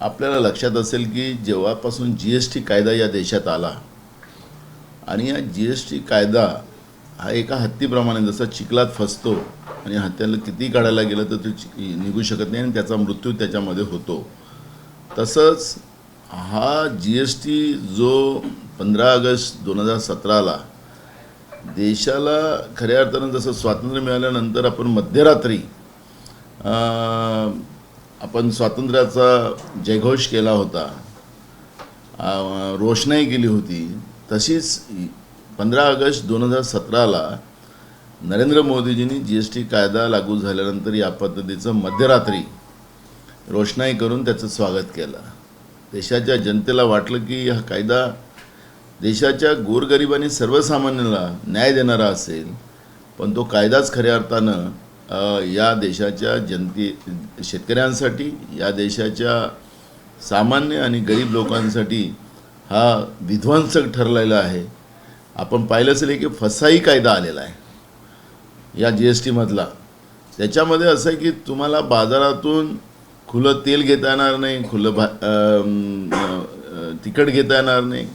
आपल्याला लक्षात असेल की जेव्हापासून GST कायदा या देशात आला आणि या GST कायदा हा एका हत्तीप्रमाणे जसा चिखलात फसतो आणि हत्तीला किती काढायला गेलं तर ते निघू शकत नाही आणि त्याचा मृत्यू त्याच्यामध्ये होतो, तसंच हा GST जो 15 ऑगस्ट 2017ला देशाला खऱ्या अर्थानं जसं स्वातंत्र्य मिळाल्यानंतर आपण मध्यरात्री आपण स्वातंत्र्याचा जयघोष केला होता, रोषणाई केली होती, तशीच 15 ऑगस्ट 2017ला नरेंद्र मोदीजींनी GST कायदा लागू झाल्यानंतर या पद्धतीचं मध्यरात्री रोषणाई करून त्याचं स्वागत केलं. देशाच्या जनतेला वाटलं की हा कायदा देशाच्या गोरगरिबांनी सर्वसामान्याला न्याय देणारा असेल, पण तो कायदाच खऱ्या अर्थानं या देशाच्या शेतकऱ्यांसाठी, या देशाच्या सामान्य आणि गरीब लोकांसाठी हा विध्वंसक ठरलेला आहे. आपण पाहिलं असेल की फसाई कायदा आलेला आहे या GST मधला. त्याच्यामध्ये असं आहे की तुम्हाला बाजारातून खुलं तेल घेता येणार नाही, तिखट घेता येणार नाही,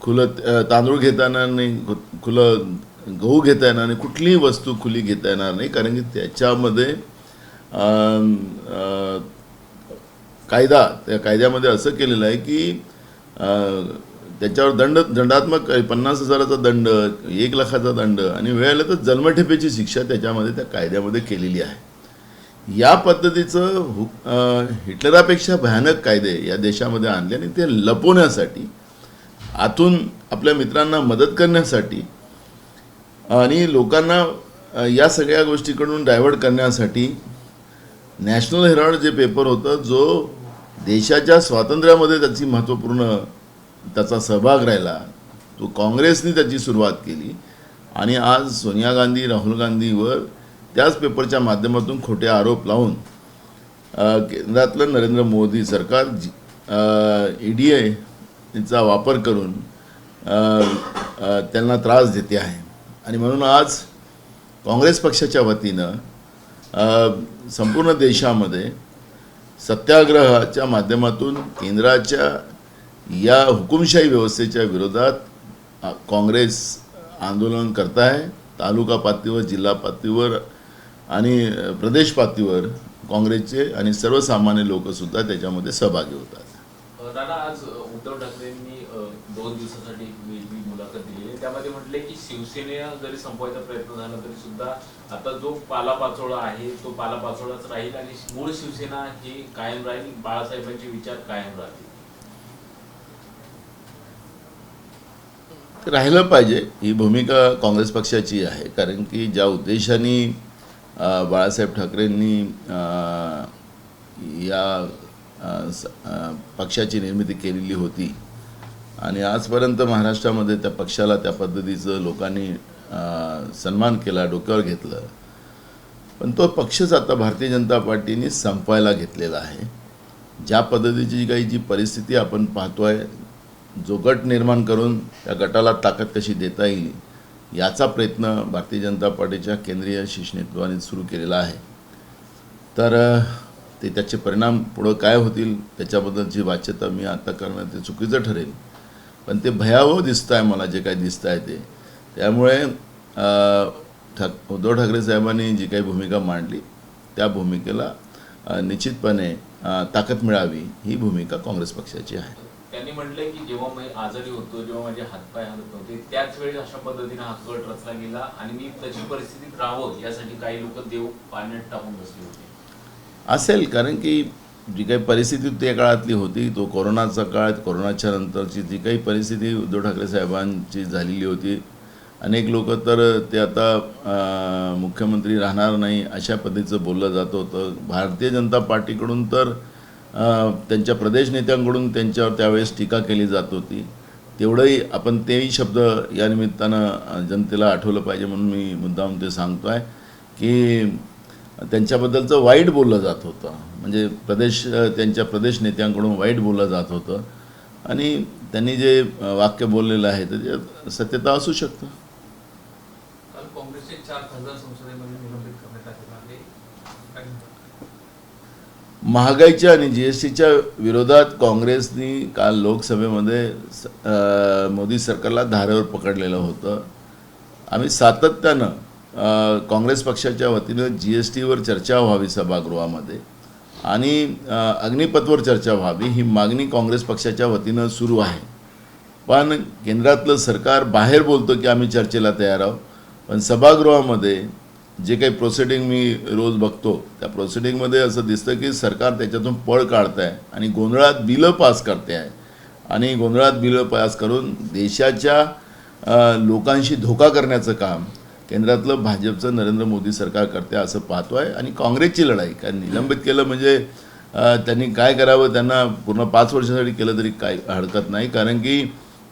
खुलं तांदूळ घेता येणार नाही, खुलं गहू घेता येणार नाही, कुठलीही वस्तू खुली घेता येणार नाही, कारण की त्याच्यामध्ये त्या कायद्यामध्ये असं केलेलं आहे की त्याच्यावर दंडात्मक 50,000चा दंड, 1 लाखाचा दंड आणि वेळेला तर जन्मठेपेची शिक्षा त्याच्यामध्ये त्या कायद्यामध्ये केलेली आहे. या पद्धतीचं हिटलरापेक्षा भयानक कायदे या देशामध्ये आणले आणि ते लपवण्यासाठी, आतून आपल्या मित्रांना मदत करण्यासाठी आणि लोकांना या सगळ्या गोष्टीकडून डायव्हर्ट करण्यासाठी नॅशनल हेराल्ड जे पेपर होतं, जो देशाच्या स्वातंत्र्यामध्ये त्याची महत्त्वपूर्ण त्याचा सहभाग राहिला, तो काँग्रेसने त्याची सुरुवात केली आणि आज सोनिया गांधी, राहुल गांधीवर त्याच पेपरच्या माध्यमातून खोटे आरोप लावून केंद्रातलं नरेंद्र मोदी सरकार EDचा वापर करून त्यांना त्रास देते आहे. आणि म्हणून आज काँग्रेस पक्षाच्या वतीनं संपूर्ण देशामध्ये सत्याग्रहाच्या माध्यमातून केंद्राच्या या हुकुमशाही व्यवस्थेच्या विरोधात काँग्रेस आंदोलन करत आहे. तालुका पातळीवर, जिल्हा पातळीवर आणि प्रदेश पातळीवर काँग्रेसचे आणि सर्वसामान्य लोकसुद्धा त्याच्यामध्ये सहभागी होतात. दादा, आज उद्धव ठाकरेंनी 2 दिवसासाठी वेगळी मुलाखत दिली आहे. त्यामध्ये म्हटले की शिवसेना जरी संपवायचा प्रयत्न झाला तरी सुद्धा आता जो पालापाचोळा आहे तो पालापाचोळाच राहील आणि मूळ शिवसेना ही कायम राहील, बाळासाहेबांचे विचार कायम राहतील. राहिलं पाहिजे, ही भूमिका काँग्रेस पक्षाची आहे, कारण की ज्या उद्देशाने बाळासाहेब ठाकरेंनी या पक्षाची निर्मिती केलेली होती आणि आजपर्यंत महाराष्ट्रामध्ये त्या पक्षाला त्या पद्धतीचं लोकांनी सन्मान केला, डोक्यावर घेतलं, पण तो पक्षच आता भारतीय जनता पार्टीने संपवायला घेतलेला आहे. ज्या पद्धतीची जी परिस्थिती आपण पाहतो आहे, जो गट निर्माण करून त्या गटाला ताकद कशी देता येईल याचा प्रयत्न भारतीय जनता पार्टीच्या केंद्रीय शीर्ष नेतृत्वाने सुरू केलेला आहे. तर त्याचे परिणाम पुढं काय होतील त्याच्याबद्दलची वाच्यता मी आता करणं ते चुकीचं ठरेल, पण ते भयावह दिसतं आहे मला जे काही दिसतं आहे ते. त्यामुळे उद्धव ठाकरे साहेबांनी जी काही भूमिका मांडली त्या भूमिकेला निश्चितपणे ताकद मिळावी ही भूमिका काँग्रेस पक्षाची आहे. त्यांनी म्हटलंय की जेव्हा मी आजारी होतो, जेव्हा माझे हातपाय हलत नव्हते, त्याच वेळी अशा पद्धतीने हा कट रचला गेला आणि मी तशी परिस्थितीत राहावं यासाठी काही लोक देव पाण्यात टाकून बसले होते. असेल, कारण की जी काही परिस्थिती त्या काळातली होती, तो कोरोनाचा काळ, कोरोनाच्या नंतरची जी काही परिस्थिती उद्धव ठाकरे साहेबांची झालेली होती, अनेक लोक तर ते आता मुख्यमंत्री राहणार नाही अशा पद्धतीचं बोललं जात होतं. भारतीय जनता पार्टीकडून तर त्यांच्या प्रदेश नेत्यांकडून त्यांच्यावर त्यावेळेस टीका केली जात होती. तेवढंही आपण तेही शब्द या निमित्तानं जनतेला आठवलं पाहिजे म्हणून मी मुद्दाम ते सांगतो आहे की त्यांच्याबद्दलचं वाईट बोललं जात होतं, म्हणजे त्यांच्या प्रदेश नेत्यांकडून वाईट बोललं जात होतं आणि त्यांनी जे वाक्य बोललेलं आहे त्याच्यात सत्यता असू शकतं. काल काँग्रेसचे 4 खासदार संसदेमध्ये निलंबित करण्यात आले. महागाईच्या आणि GSTच्या विरोधात काँग्रेसनी काल लोकसभेमध्ये मोदी सरकारला धारेवर पकडलेलं होतं. आम्ही सातत्यानं काँग्रेस पक्षाच्या वतीनं GSTवर चर्चा व्हावी सभागृहामध्ये आणि अग्निपथवर चर्चा व्हावी ही मागणी काँग्रेस पक्षाच्या वतीनं सुरू आहे. पण केंद्रातलं सरकार बाहेर बोलतो की आम्ही चर्चेला तयार आहोत, पण सभागृहामध्ये जे काही प्रोसिडिंग मी रोज बघतो त्या प्रोसिडिंगमध्ये असं दिसतं की सरकार त्याच्यातून पळ काढत आहे आणि गोंधळात बिलं पास करते आहे आणि गोंधळात बिलं पास करून देशाच्या लोकांशी धोका करण्याचं काम केंद्रातलं भाजपचं नरेंद्र मोदी सरकार करते असं पाहतो आहे. आणि काँग्रेसची लढाई काय निलंबित केलं म्हणजे त्यांनी काय करावं, त्यांना पूर्ण 5 वर्षासाठी केलं तरी काय हरकत नाही, कारण की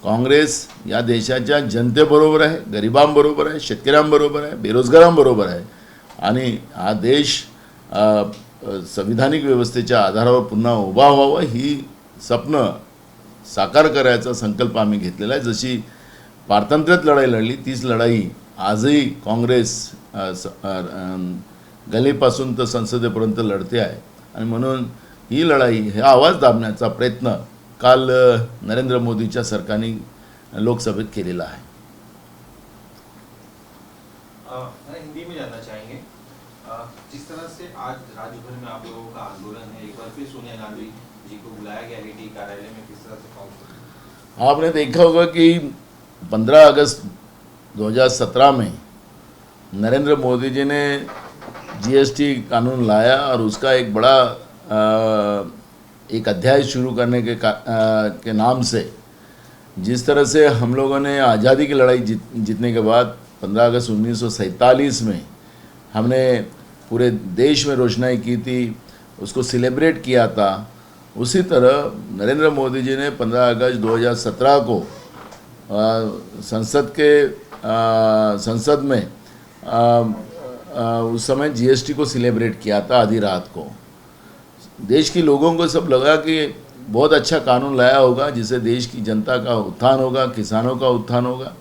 काँग्रेस या देशाच्या जनतेबरोबर आहे, गरिबांबरोबर आहे, शेतकऱ्यांबरोबर आहे, बेरोजगारांबरोबर आहे आणि हा देश संविधानिक व्यवस्थेच्या आधारावर पुन्हा उभा व्हावा ही स्वप्न साकार करायचा संकल्प आम्ही घेतलेला आहे. जशी पारतंत्र्यात लढाई लढली तीच लढाई आजही काँग्रेस गल्लीपासून तर संसदेपर्यंत लढते आहे आणि म्हणून ही लढाई हे आवाज दाबण्याचा प्रयत्न काल नरेंद्र मोदीच्या सरकारने लोकसभेत केलेला आहे. मैं हिंदी में जानना चाहेंगे, जिस तरह से आज राज्य भर में आप लोगों का आंदोलन है, एक बार फिर सोनिया गांधी जी को बुलाया गया ईडी कार्यालय में, किस तरह से काउंटर? आपने देखा होगा कि 15 अगस्त 2017 में नरेंद्र मोदी जी ने GST कानून लाया और उसका एक बड़ा एक अध्याय शुरू करने के नाम से जिस तरह से हम लोगों ने आज़ादी की लड़ाई जीतने के बाद 15 अगस्त 1947 में हमने पूरे देश में रोशनाई की थी, उसको सेलिब्रेट किया था, उसी तरह नरेंद्र मोदी जी ने 15 अगस्त 2017 को संसद में उस समय GST को सेलिब्रेट किया था आधी रात को. देश के लोगों को सब लगा कि बहुत अच्छा कानून लाया होगा जिससे देश की जनता का उत्थान होगा, किसानों का उत्थान होगा,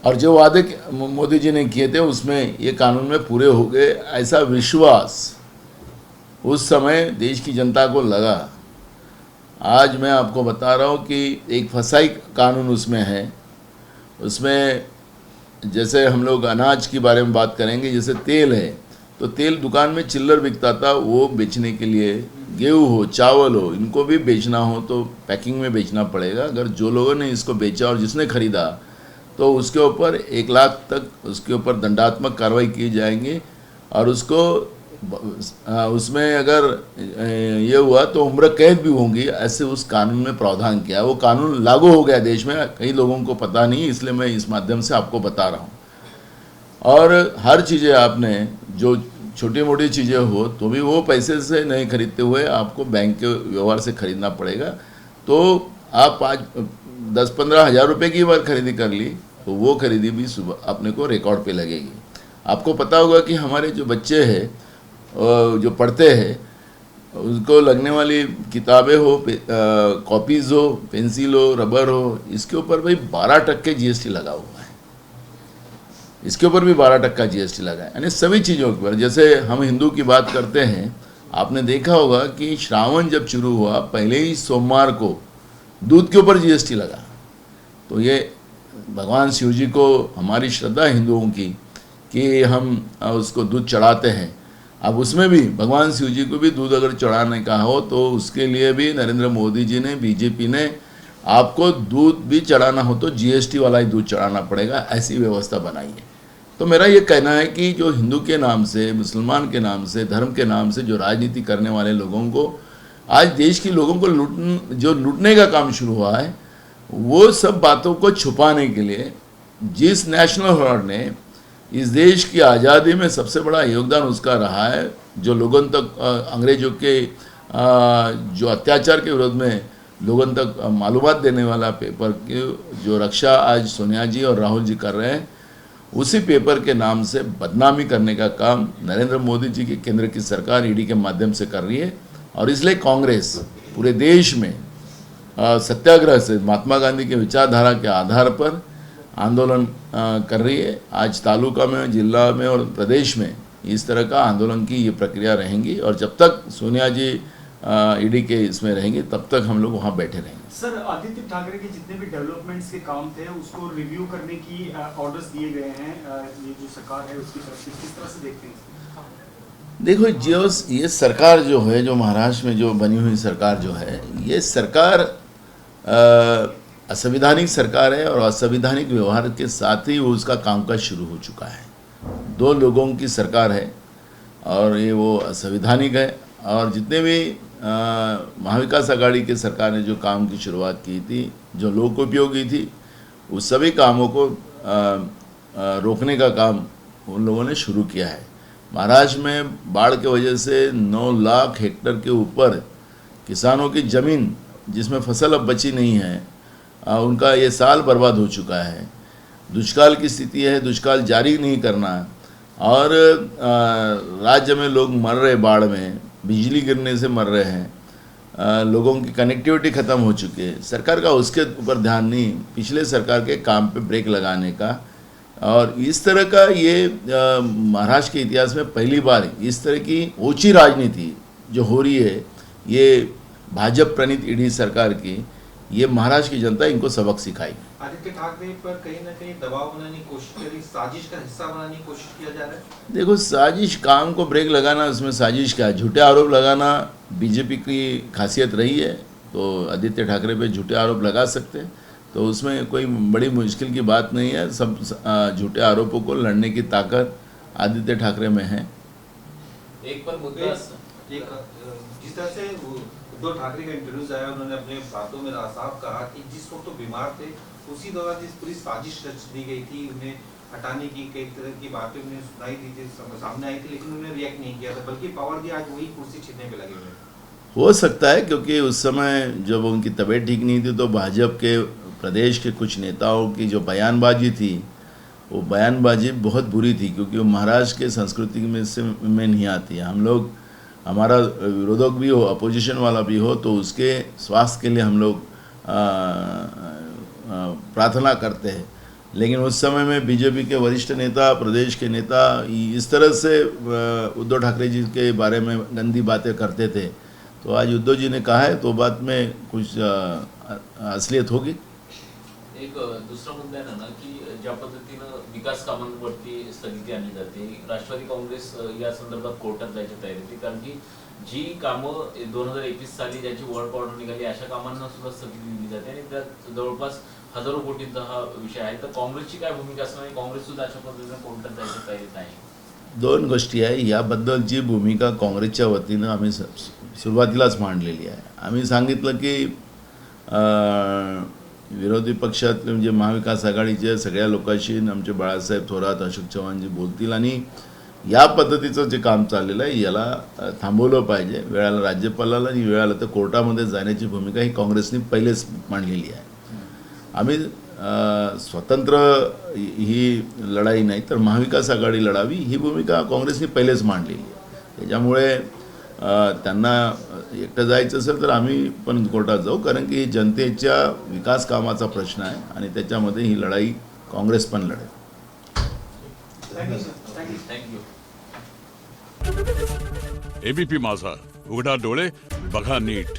और जो वादे मोदी जी ने किए थे उसमें ये कानून में पूरे हो गए, ऐसा विश्वास उस समय देश की जनता को लगा. आज मैं आपको बता रहा हूँ कि एक फसाई कानून उसमें है. उसमें जैसे हम लोग अनाज के बारे में बात करेंगे, जैसे तेल है तो तेल दुकान में चिल्लर बिकता था, वो बेचने के लिए गेहूँ हो, चावल हो, इनको भी बेचना हो तो पैकिंग में बेचना पड़ेगा. अगर जो लोगों ने इसको बेचा और जिसने ख़रीदा तो उसके ऊपर 1 लाख तक उसके ऊपर दंडात्मक कार्रवाई की जाएंगी और उसको उसमें अगर ये हुआ तो उम्र कैद भी होंगी, ऐसे उस कानून में प्रावधान किया. वो कानून लागू हो गया देश में, कई लोगों को पता नहीं, इसलिए मैं इस माध्यम से आपको बता रहा हूँ. और हर चीज़ें आपने जो छोटी मोटी चीज़ें हो तो भी वो पैसे से नहीं खरीदते हुए आपको बैंक के व्यवहार से ख़रीदना पड़ेगा. तो आप 10-15 हज़ार रुपये की बार खरीदी कर ली तो वो खरीदी भी सुबह अपने को रिकॉर्ड पे लगेगी. आपको पता होगा कि हमारे जो बच्चे हैं जो पढ़ते हैं उनको लगने वाली किताबें हो, कॉपीज़ हो, पेंसिल हो, रबर हो, इसके ऊपर भाई 12% GST लगा हुआ है. इसके ऊपर भी 12% GST लगा है. यानी सभी चीज़ों के ऊपर. जैसे हम हिंदू की बात करते हैं, आपने देखा होगा कि श्रावण जब शुरू हुआ पहले ही सोमवार को दूध के ऊपर GST लगा. तो ये भगवान शिव जी को हमारी श्रद्धा हिंदुओं की कि हम उसको दूध चढ़ाते हैं. अब उसमें भी भगवान शिव जी को भी दूध अगर चढ़ाने का हो तो उसके लिए भी नरेंद्र मोदी जी ने, बीजेपी ने, आपको दूध भी चढ़ाना हो तो GST वाला ही दूध चढ़ाना पड़ेगा, ऐसी व्यवस्था बनाई है. तो मेरा ये कहना है कि जो हिंदू के नाम से, मुसलमान के नाम से, धर्म के नाम से जो राजनीति करने वाले लोगों को आज देश के लोगों को लूटने का काम शुरू हुआ है, वो सब बातों को छुपाने के लिए जिस नेशनल फ्रंट ने इस देश की आज़ादी में सबसे बड़ा योगदान उसका रहा है, जो लोगों तक अंग्रेज़ों के जो अत्याचार के विरोध में लोगों तक मालूमात देने वाला पेपर की जो रक्षा आज सोनिया जी और राहुल जी कर रहे हैं, उसी पेपर के नाम से बदनामी करने का काम नरेंद्र मोदी जी की केंद्र की सरकार ईडी के माध्यम से कर रही है. और इसलिए कांग्रेस पूरे देश में सत्याग्रह से महात्मा गांधी के विचारधारा के आधार पर आंदोलन कर रही है. आज तालुका में, जिला में और प्रदेश में इस तरह का आंदोलन की ये प्रक्रिया रहेंगी और जब तक सोनिया जी ईडी के इसमें रहेंगी तब तक हम लोग वहाँ बैठे रहेंगे। सर, आदित्य ठाकरे के जितने भी डेवलपमेंट्स के काम थे उसको रिव्यू करने की ऑर्डर्स दिए गए हैं, ये जो सरकार है उसकी तरफ से, किस तरह से देखते हैं? देखो, जो ये सरकार जो है, जो महाराष्ट्र में जो बनी हुई सरकार जो है, ये सरकार असंवैधानिक सरकार है और असंवैधानिक व्यवहार के साथ ही वो उसका कामकाज शुरू हो चुका है। 2 लोगों की सरकार है और ये वो असंवैधानिक है। और जितने भी महाविकास आघाड़ी की सरकार ने जो काम की शुरुआत की थी, जो लोकोपयोगी थी, उस सभी कामों को रोकने का काम उन लोगों ने शुरू किया है। महाराष्ट्र में बाढ़ के वजह से 9 लाख हेक्टेयर के ऊपर किसानों की ज़मीन जिसमें फसल अब बची नहीं है, उनका ये साल बर्बाद हो चुका है। दुष्काल की स्थिति है, दुष्काल जारी नहीं करना और राज्य में लोग मर रहे, बाढ़ में बिजली गिरने से मर रहे हैं, लोगों की कनेक्टिविटी ख़त्म हो चुकी है। सरकार का उसके ऊपर ध्यान नहीं, पिछले सरकार के काम पे ब्रेक लगाने का। और इस तरह का ये महाराष्ट्र के इतिहास में पहली बार इस तरह की ओछी राजनीति जो हो रही है, ये भाजपा प्रणीत ईडी सरकार की, ये महाराष्ट्र की जनता इनको सबक सिखाएगी। आदित्य ठाकरे पर कहीं ना कहीं दबाव बनाने की कोशिश करी, साजिश का हिस्सा बनाने की कोशिश किया जा रहा है। देखो, साजिश, काम को ब्रेक लगाना, उसमें साजिश क्या है? झूठे आरोप लगाना बीजेपी की खासियत रही है, तो आदित्य ठाकरे पे झूठे आरोप लगा सकते हैं, तो उसमें कोई बड़ी मुश्किल की बात नहीं है। सब झूठे आरोपों को लड़ने की ताकत आदित्य ठाकरे में है। एक पर मुद्दा जिस तरह से उद्धव ठाकरे का इंटरव्यूज आया, उन्होंने अपने बातों में साफ कहा कि जिस वक्त तो बीमार थे उसी दौरान जिस पूरी साजिश रच दी गई थी, उन्हें हटाने की कई तरह की बातें उन्हें सुनाई दी थी, सामने आई थी, लेकिन उन्होंने रिएक्ट नहीं किया था, बल्कि पावर की आज वही कुर्सी छीनने पे लगे हुए। हो सकता है, क्योंकि उस समय जब उनकी तबीयत ठीक नहीं थी तो भाजपा के प्रदेश के कुछ नेताओं की जो बयानबाजी थी, वो बयानबाजी बहुत बुरी थी, क्योंकि वो महाराष्ट्र के संस्कृति में नहीं आती है। हम लोग, हमारा विरोधक भी हो, अपोजिशन वाला भी हो, तो उसके स्वास्थ्य के लिए हम लोग प्रार्थना करते हैं। लेकिन उस समय में बीजेपी के वरिष्ठ नेता, प्रदेश के नेता इस तरह से उद्धव ठाकरे जी के बारे में गंदी बातें करते थे, तो आज उद्धव जी ने कहा है तो बात में कुछ असलियत होगी। एक दुसरा मुद्दा आहे ना की ज्या पद्धतीनं विकास कामांवरती स्थगिती आणली जाते, राष्ट्रवादी काँग्रेस या संदर्भात कोर्टात जायची तयारी होती, कारण की जी कामं 2021 साली ज्याची वर्क ऑर्डर निघाली अशा कामांना सुद्धा स्थगिती दिली जाते आणि त्यात जवळपास हजारो कोटींचा हा विषय आहे। तर काँग्रेसची काय भूमिका असणार आहे? काँग्रेस सुद्धा अशा पद्धतीने कोर्टात जायची तयारीत आहे। 2 गोष्टी आहे, याबद्दलची भूमिका काँग्रेसच्या वतीनं आम्ही सुरुवातीलाच मांडलेली आहे। आम्ही सांगितलं की विरोधी पक्षात म्हणजे महाविकास आघाडीच्या सगळ्या लोकांशी आमचे बाळासाहेब थोरात, अशोक चव्हाणजी बोलतील आणि या पद्धतीचं जे काम चाललेलं आहे याला थांबवलं पाहिजे। वेळाला राज्यपालाला आणि वेळाला तर कोर्टामध्ये जाण्याची भूमिका ही काँग्रेसने पहिलेच मांडलेली आहे। आम्ही स्वतंत्र ही लढाई नाही तर महाविकास आघाडी लढावी ही भूमिका काँग्रेसने पहिलेच मांडलेली आहे। त्याच्यामुळे त्यांना एकटं जायचं असेल तर आम्ही पण कोर्टात जाऊ, कारण की जनतेच्या विकास कामाचा प्रश्न आहे आणि त्याच्यामध्ये ही लढाई काँग्रेस पण लढेल। थँक्यू। एबीपी माझा, उघडा डोळे बघा नीट।